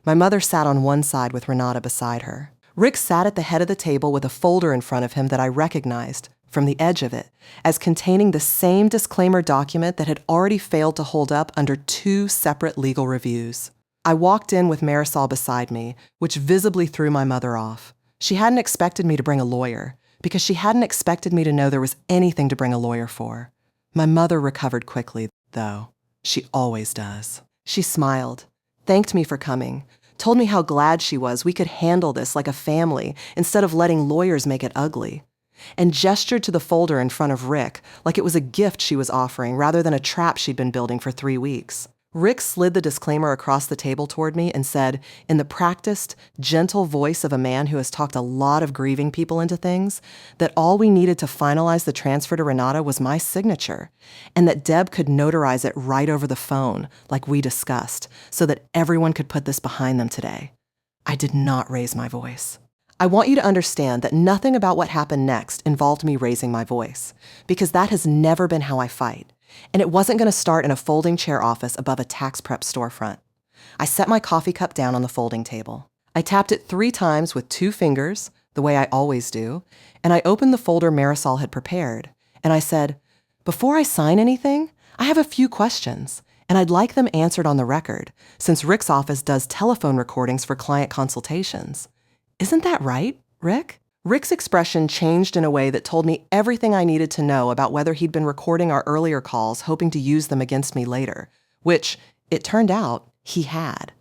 My mother sat on one side with Renata beside her. Rick sat at the head of the table with a folder in front of him that I recognized, from the edge of it, as containing the same disclaimer document that had already failed to hold up under 2 separate legal reviews. I walked in with Marisol beside me, which visibly threw my mother off. She hadn't expected me to bring a lawyer, because she hadn't expected me to know there was anything to bring a lawyer for. My mother recovered quickly, though. She always does. She smiled, thanked me for coming, told me how glad she was we could handle this like a family instead of letting lawyers make it ugly, and gestured to the folder in front of Rick like it was a gift she was offering rather than a trap she'd been building for 3 weeks. Rick slid the disclaimer across the table toward me and said, in the practiced, gentle voice of a man who has talked a lot of grieving people into things, that all we needed to finalize the transfer to Renata was my signature, and that Deb could notarize it right over the phone, like we discussed, so that everyone could put this behind them today. I did not raise my voice. I want you to understand that nothing about what happened next involved me raising my voice, because that has never been how I fight, and it wasn't going to start in a folding chair office above a tax prep storefront. I set my coffee cup down on the folding table. I tapped it 3 times with 2 fingers, the way I always do, and I opened the folder Marisol had prepared, and I said, "Before I sign anything, I have a few questions, and I'd like them answered on the record, since Rick's office does telephone recordings for client consultations. Isn't that right, Rick?" Rick's expression changed in a way that told me everything I needed to know about whether he'd been recording our earlier calls hoping to use them against me later, which, it turned out, he had.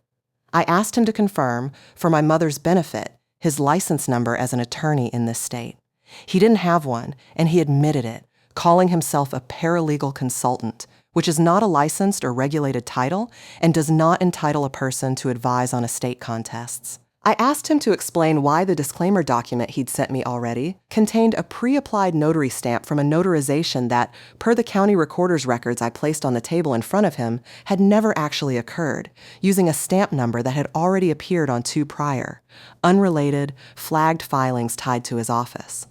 I asked him to confirm, for my mother's benefit, his license number as an attorney in this state. He didn't have one, and he admitted it, calling himself a paralegal consultant, which is not a licensed or regulated title and does not entitle a person to advise on estate contests. I asked him to explain why the disclaimer document he'd sent me already contained a pre-applied notary stamp from a notarization that, per the county recorder's records I placed on the table in front of him, had never actually occurred, using a stamp number that had already appeared on 2 prior, unrelated, flagged filings tied to his office.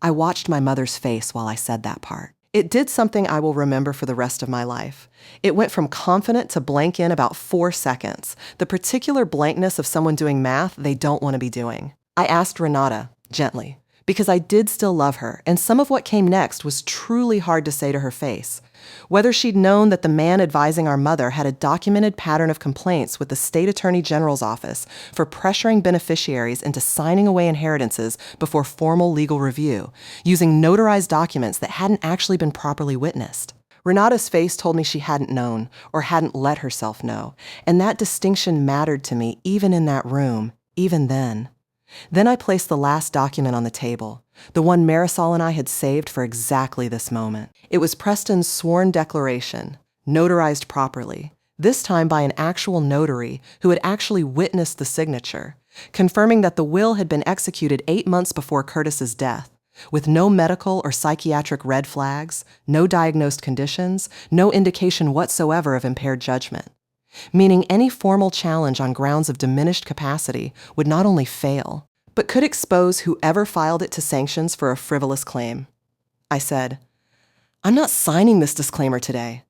I watched my mother's face while I said that part. It did something I will remember for the rest of my life. It went from confident to blank in about 4 seconds, the particular blankness of someone doing math they don't want to be doing. I asked Renata, gently, because I did still love her, and some of what came next was truly hard to say to her face, whether she'd known that the man advising our mother had a documented pattern of complaints with the state attorney general's office for pressuring beneficiaries into signing away inheritances before formal legal review, using notarized documents that hadn't actually been properly witnessed. Renata's face told me she hadn't known, or hadn't let herself know, and that distinction mattered to me even in that room, even then. Then I placed the last document on the table, the one Marisol and I had saved for exactly this moment. It was Preston's sworn declaration, notarized properly, this time by an actual notary who had actually witnessed the signature, confirming that the will had been executed 8 months before Curtis's death, with no medical or psychiatric red flags, no diagnosed conditions, no indication whatsoever of impaired judgment. Meaning any formal challenge on grounds of diminished capacity would not only fail, but could expose whoever filed it to sanctions for a frivolous claim. I said, "I'm not signing this disclaimer today.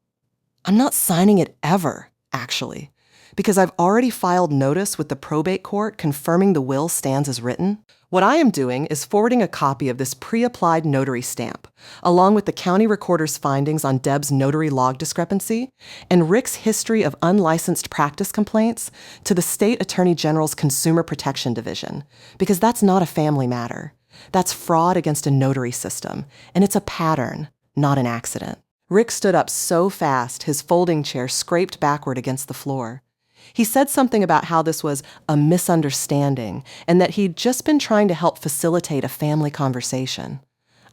I'm not signing it ever, actually, because I've already filed notice with the probate court confirming the will stands as written. What I am doing is forwarding a copy of this pre-applied notary stamp, along with the county recorder's findings on Deb's notary log discrepancy and Rick's history of unlicensed practice complaints, to the state attorney general's Consumer Protection Division, because that's not a family matter. That's fraud against a notary system, and it's a pattern, not an accident." Rick stood up so fast his folding chair scraped backward against the floor. He said something about how this was a misunderstanding and that he'd just been trying to help facilitate a family conversation.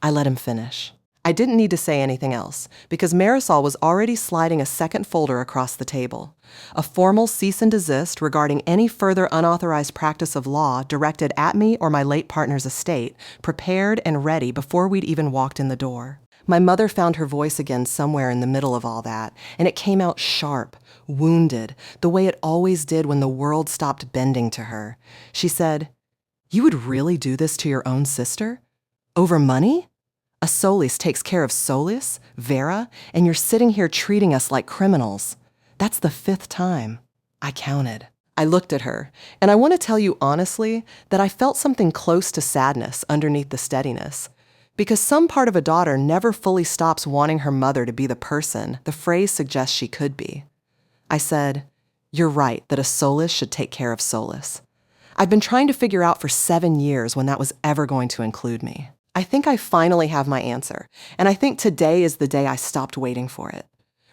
I let him finish. I didn't need to say anything else because Marisol was already sliding a second folder across the table, a formal cease and desist regarding any further unauthorized practice of law directed at me or my late partner's estate, prepared and ready before we'd even walked in the door. My mother found her voice again somewhere in the middle of all that, and it came out sharp, wounded, the way it always did when the world stopped bending to her. She said, "You would really do this to your own sister? Over money? A Solis takes care of Solis, Vera, and you're sitting here treating us like criminals. That's the 5th time." I counted. I looked at her, and I want to tell you honestly that I felt something close to sadness underneath the steadiness. Because some part of a daughter never fully stops wanting her mother to be the person the phrase suggests she could be. I said, "You're right that a Solis should take care of Solis. I've been trying to figure out for 7 years when that was ever going to include me. I think I finally have my answer, and I think today is the day I stopped waiting for it."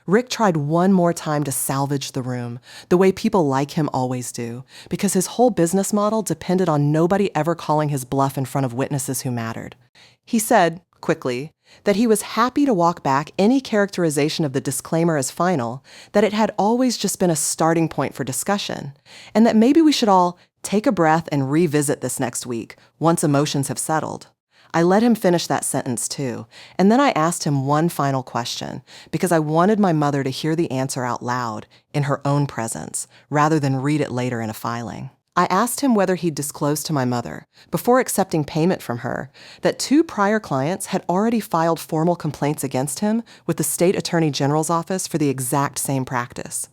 Rick tried one more time to salvage the room, the way people like him always do, because his whole business model depended on nobody ever calling his bluff in front of witnesses who mattered. He said, quickly, that he was happy to walk back any characterization of the disclaimer as final, that it had always just been a starting point for discussion, and that maybe we should all take a breath and revisit this next week, once emotions have settled. I let him finish that sentence too, and then I asked him one final question, because I wanted my mother to hear the answer out loud, in her own presence, rather than read it later in a filing. I asked him whether he'd disclosed to my mother, before accepting payment from her, that 2 prior clients had already filed formal complaints against him with the state attorney general's office for the exact same practice.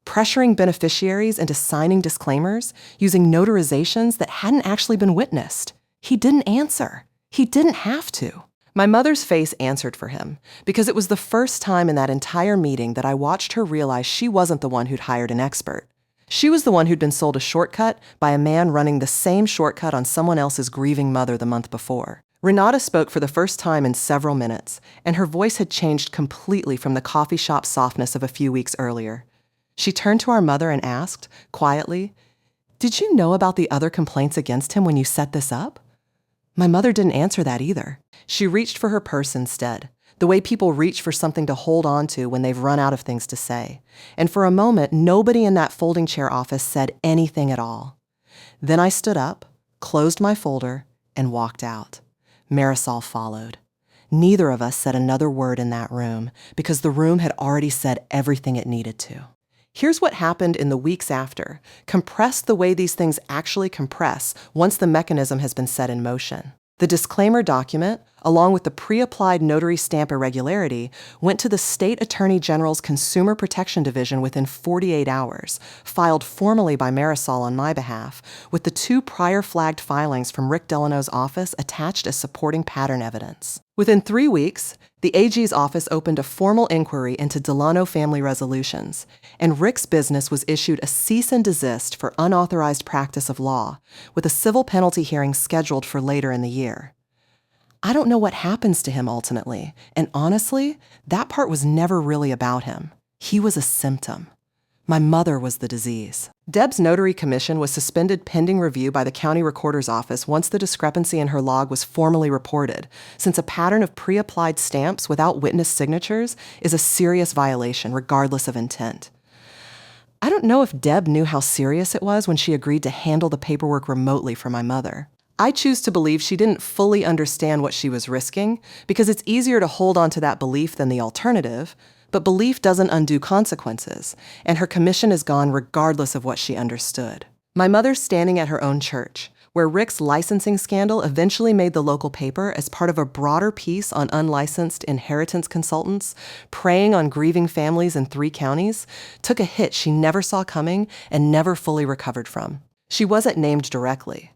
Pressuring beneficiaries into signing disclaimers using notarizations that hadn't actually been witnessed. He didn't answer. He didn't have to. My mother's face answered for him, because it was the first time in that entire meeting that I watched her realize she wasn't the one who'd hired an expert. She was the one who'd been sold a shortcut by a man running the same shortcut on someone else's grieving mother the month before. Renata spoke for the first time in several minutes, and her voice had changed completely from the coffee shop softness of a few weeks earlier. She turned to our mother and asked, quietly, "Did you know about the other complaints against him when you set this up?" My mother didn't answer that either. She reached for her purse instead, the way people reach for something to hold on to when they've run out of things to say. And for a moment, nobody in that folding chair office said anything at all. Then I stood up, closed my folder, and walked out. Marisol followed. Neither of us said another word in that room because the room had already said everything it needed to. Here's what happened in the weeks after, compressed the way these things actually compress once the mechanism has been set in motion. The disclaimer document, along with the pre-applied notary stamp irregularity, went to the State Attorney General's Consumer Protection Division within 48 hours, filed formally by Marisol on my behalf, with the 2 prior flagged filings from Rick Delano's office attached as supporting pattern evidence. Within 3 weeks, the AG's office opened a formal inquiry into Delano family resolutions, and Rick's business was issued a cease and desist for unauthorized practice of law, with a civil penalty hearing scheduled for later in the year. I don't know what happens to him ultimately, and honestly, that part was never really about him. He was a symptom. My mother was the disease. Deb's notary commission was suspended pending review by the county recorder's office once the discrepancy in her log was formally reported, since a pattern of pre-applied stamps without witness signatures is a serious violation regardless of intent. I don't know if Deb knew how serious it was when she agreed to handle the paperwork remotely for my mother. I choose to believe she didn't fully understand what she was risking, because it's easier to hold on to that belief than the alternative, but belief doesn't undo consequences, and her commission is gone regardless of what she understood. My mother's standing at her own church, where Rick's licensing scandal eventually made the local paper as part of a broader piece on unlicensed inheritance consultants preying on grieving families in 3 counties, took a hit she never saw coming and never fully recovered from. She wasn't named directly.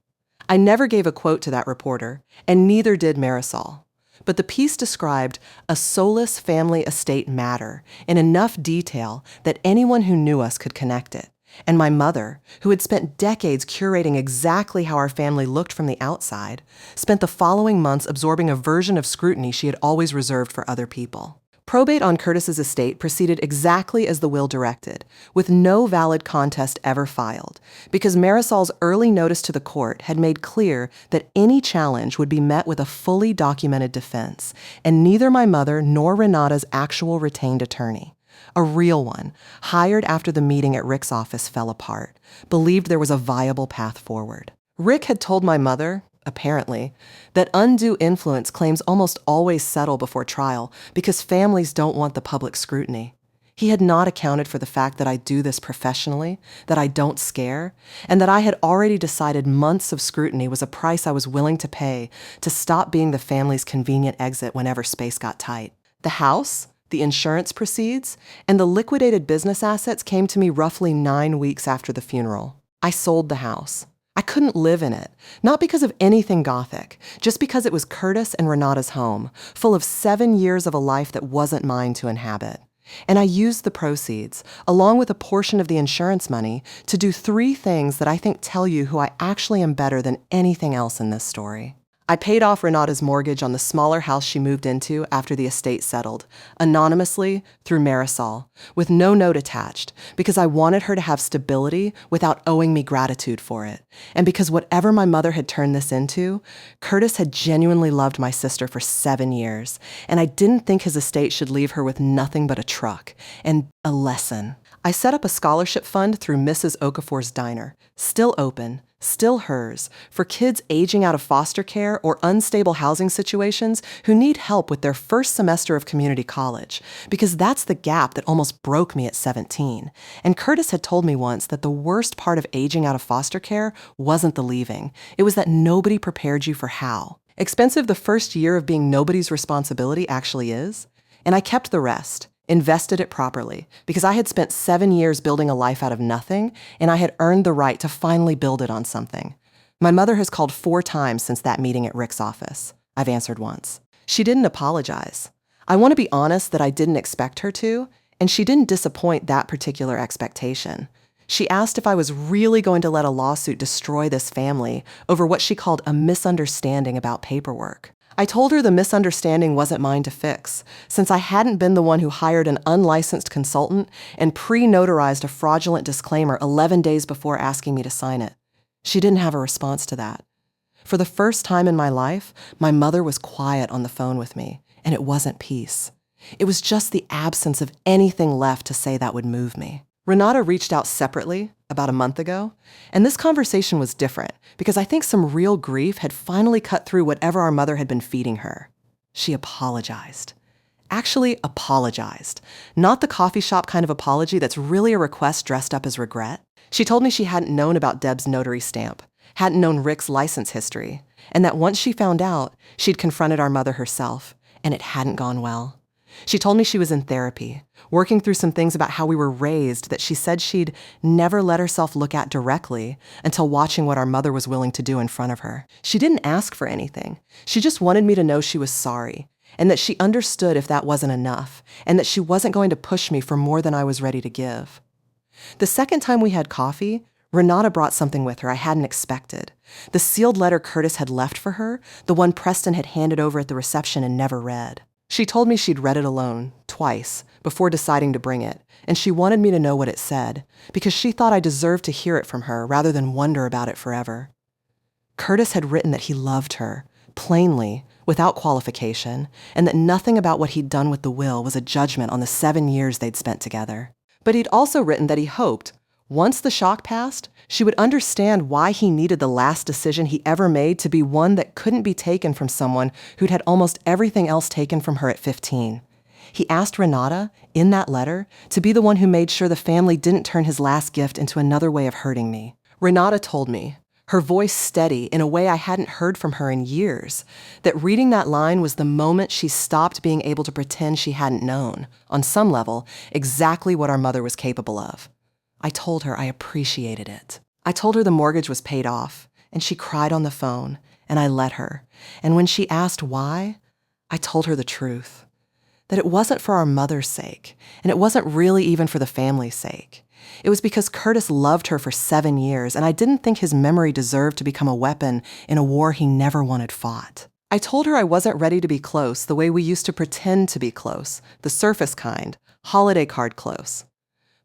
I never gave a quote to that reporter, and neither did Marisol. But the piece described a soulless family estate matter in enough detail that anyone who knew us could connect it. And my mother, who had spent decades curating exactly how our family looked from the outside, spent the following months absorbing a version of scrutiny she had always reserved for other people. Probate on Curtis's estate proceeded exactly as the will directed, with no valid contest ever filed, because Marisol's early notice to the court had made clear that any challenge would be met with a fully documented defense, and neither my mother nor Renata's actual retained attorney, a real one, hired after the meeting at Rick's office fell apart, believed there was a viable path forward. Rick had told my mother, apparently, that undue influence claims almost always settle before trial because families don't want the public scrutiny. He had not accounted for the fact that I do this professionally, that I don't scare, and that I had already decided months of scrutiny was a price I was willing to pay to stop being the family's convenient exit whenever space got tight. The house, the insurance proceeds, and the liquidated business assets came to me roughly 9 weeks after the funeral. I sold the house. I couldn't live in it, not because of anything Gothic, just because it was Curtis and Renata's home, full of 7 years of a life that wasn't mine to inhabit. And I used the proceeds, along with a portion of the insurance money, to do 3 things that I think tell you who I actually am better than anything else in this story. I paid off Renata's mortgage on the smaller house she moved into after the estate settled, anonymously through Marisol, with no note attached, because I wanted her to have stability without owing me gratitude for it, and because whatever my mother had turned this into, Curtis had genuinely loved my sister for 7 years, and I didn't think his estate should leave her with nothing but a truck and a lesson. I set up a scholarship fund through Mrs. Okafor's Diner, still open, still hers, for kids aging out of foster care or unstable housing situations who need help with their first semester of community college, because that's the gap that almost broke me at 17. And Curtis had told me once that the worst part of aging out of foster care wasn't the leaving. It was that nobody prepared you for how expensive the first year of being nobody's responsibility actually is. And I kept the rest. Invested it properly, because I had spent 7 years building a life out of nothing, and I had earned the right to finally build it on something. My mother has called 4 times since that meeting at Rick's office. I've answered once. She didn't apologize. I want to be honest that I didn't expect her to, and she didn't disappoint that particular expectation. She asked if I was really going to let a lawsuit destroy this family over what she called a misunderstanding about paperwork. I told her the misunderstanding wasn't mine to fix, since I hadn't been the one who hired an unlicensed consultant and pre-notarized a fraudulent disclaimer 11 days before asking me to sign it. She didn't have a response to that. For the first time in my life, my mother was quiet on the phone with me, and it wasn't peace. It was just the absence of anything left to say that would move me. Renata reached out separately about a month ago, and this conversation was different because I think some real grief had finally cut through whatever our mother had been feeding her. She apologized. Actually apologized. Not the coffee shop kind of apology that's really a request dressed up as regret. She told me she hadn't known about Deb's notary stamp, hadn't known Rick's license history, and that once she found out, she'd confronted our mother herself, and it hadn't gone well. She told me she was in therapy, working through some things about how we were raised that she said she'd never let herself look at directly until watching what our mother was willing to do in front of her. She didn't ask for anything. She just wanted me to know she was sorry, and that she understood if that wasn't enough, and that she wasn't going to push me for more than I was ready to give. The second time we had coffee, Renata brought something with her I hadn't expected. The sealed letter Curtis had left for her, the one Preston had handed over at the reception and never read. She told me she'd read it alone, twice, before deciding to bring it, and she wanted me to know what it said, because she thought I deserved to hear it from her rather than wonder about it forever. Curtis had written that he loved her, plainly, without qualification, and that nothing about what he'd done with the will was a judgment on the 7 years they'd spent together. But he'd also written that he hoped, once the shock passed, she would understand why he needed the last decision he ever made to be one that couldn't be taken from someone who'd had almost everything else taken from her at 15. He asked Renata, in that letter, to be the one who made sure the family didn't turn his last gift into another way of hurting me. Renata told me, her voice steady in a way I hadn't heard from her in years, that reading that line was the moment she stopped being able to pretend she hadn't known, on some level, exactly what our mother was capable of. I told her I appreciated it. I told her the mortgage was paid off, and she cried on the phone, and I let her. And when she asked why, I told her the truth. That it wasn't for our mother's sake, and it wasn't really even for the family's sake. It was because Curtis loved her for 7 years, and I didn't think his memory deserved to become a weapon in a war he never wanted fought. I told her I wasn't ready to be close the way we used to pretend to be close, the surface kind, holiday card close.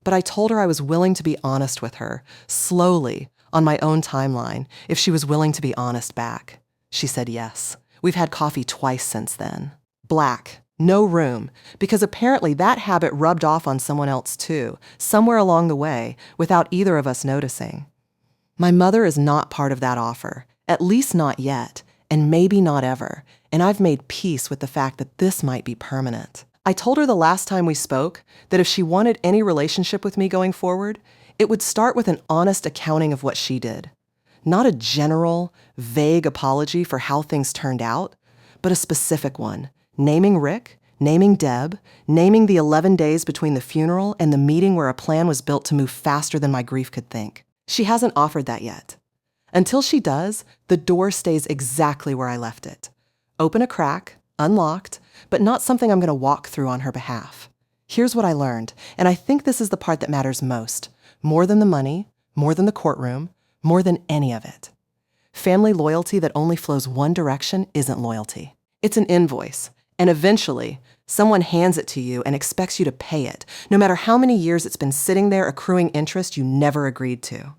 But I told her I was willing to be honest with her, slowly, on my own timeline, if she was willing to be honest back. She said yes. We've had coffee twice since then. Black, no room, because apparently that habit rubbed off on someone else too, somewhere along the way, without either of us noticing. My mother is not part of that offer, at least not yet, and maybe not ever, and I've made peace with the fact that this might be permanent. I told her the last time we spoke that if she wanted any relationship with me going forward, it would start with an honest accounting of what she did. Not a general, vague apology for how things turned out, but a specific one, naming Rick, naming Deb, naming the 11 days between the funeral and the meeting where a plan was built to move faster than my grief could think. She hasn't offered that yet. Until she does, the door stays exactly where I left it. Open a crack, unlocked, but not something I'm going to walk through on her behalf. Here's what I learned, and I think this is the part that matters most, more than the money, more than the courtroom, more than any of it. Family loyalty that only flows one direction isn't loyalty. It's an invoice, and eventually, someone hands it to you and expects you to pay it, no matter how many years it's been sitting there accruing interest you never agreed to.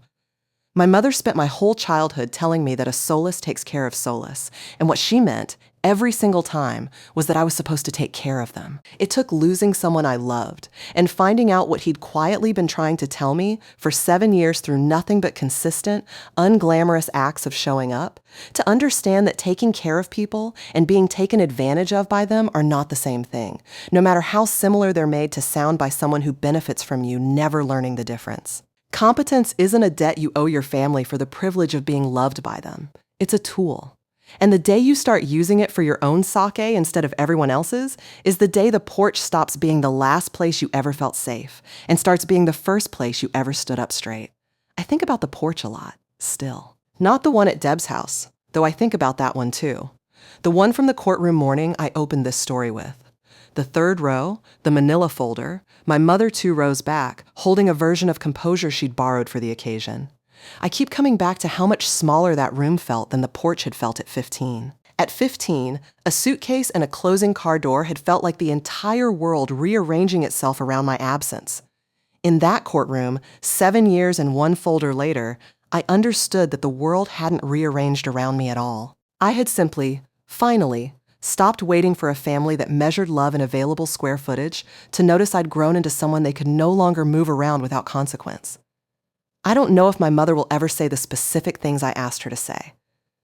My mother spent my whole childhood telling me that a solace takes care of solace, and what she meant, every single time, was that I was supposed to take care of them. It took losing someone I loved and finding out what he'd quietly been trying to tell me for 7 years through nothing but consistent, unglamorous acts of showing up, to understand that taking care of people and being taken advantage of by them are not the same thing, no matter how similar they're made to sound by someone who benefits from you never learning the difference. Competence isn't a debt you owe your family for the privilege of being loved by them. It's a tool. And the day you start using it for your own sake instead of everyone else's is the day the porch stops being the last place you ever felt safe and starts being the first place you ever stood up straight. I think about the porch a lot, still. Not the one at Deb's house, though I think about that one too. The one from the courtroom morning I opened this story with. The third row, the manila folder, my mother 2 rows back, holding a version of composure she'd borrowed for the occasion. I keep coming back to how much smaller that room felt than the porch had felt at 15. At 15, a suitcase and a closing car door had felt like the entire world rearranging itself around my absence. In that courtroom, 7 years and 1 folder later, I understood that the world hadn't rearranged around me at all. I had simply, finally, stopped waiting for a family that measured love in available square footage to notice I'd grown into someone they could no longer move around without consequence. I don't know if my mother will ever say the specific things I asked her to say.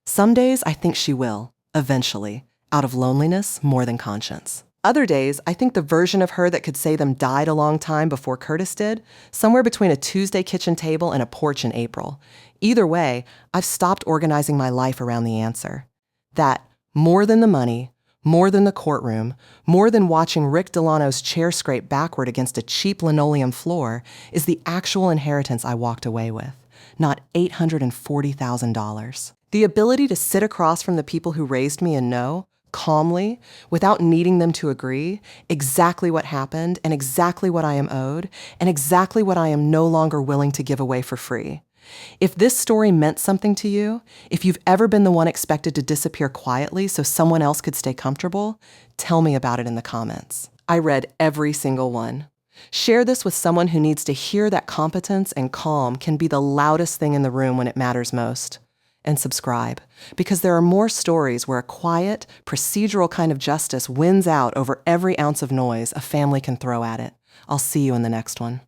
Some days I think she will, eventually, out of loneliness more than conscience. Other days, I think the version of her that could say them died a long time before Curtis did, somewhere between a Tuesday kitchen table and a porch in April. Either way, I've stopped organizing my life around the answer. That, more than the money, more than the courtroom, more than watching Rick Delano's chair scrape backward against a cheap linoleum floor, is the actual inheritance I walked away with, not $840,000. The ability to sit across from the people who raised me and know, calmly, without needing them to agree, exactly what happened and exactly what I am owed and exactly what I am no longer willing to give away for free. If this story meant something to you, if you've ever been the one expected to disappear quietly so someone else could stay comfortable, tell me about it in the comments. I read every single one. Share this with someone who needs to hear that competence and calm can be the loudest thing in the room when it matters most. And subscribe, because there are more stories where a quiet, procedural kind of justice wins out over every ounce of noise a family can throw at it. I'll see you in the next one.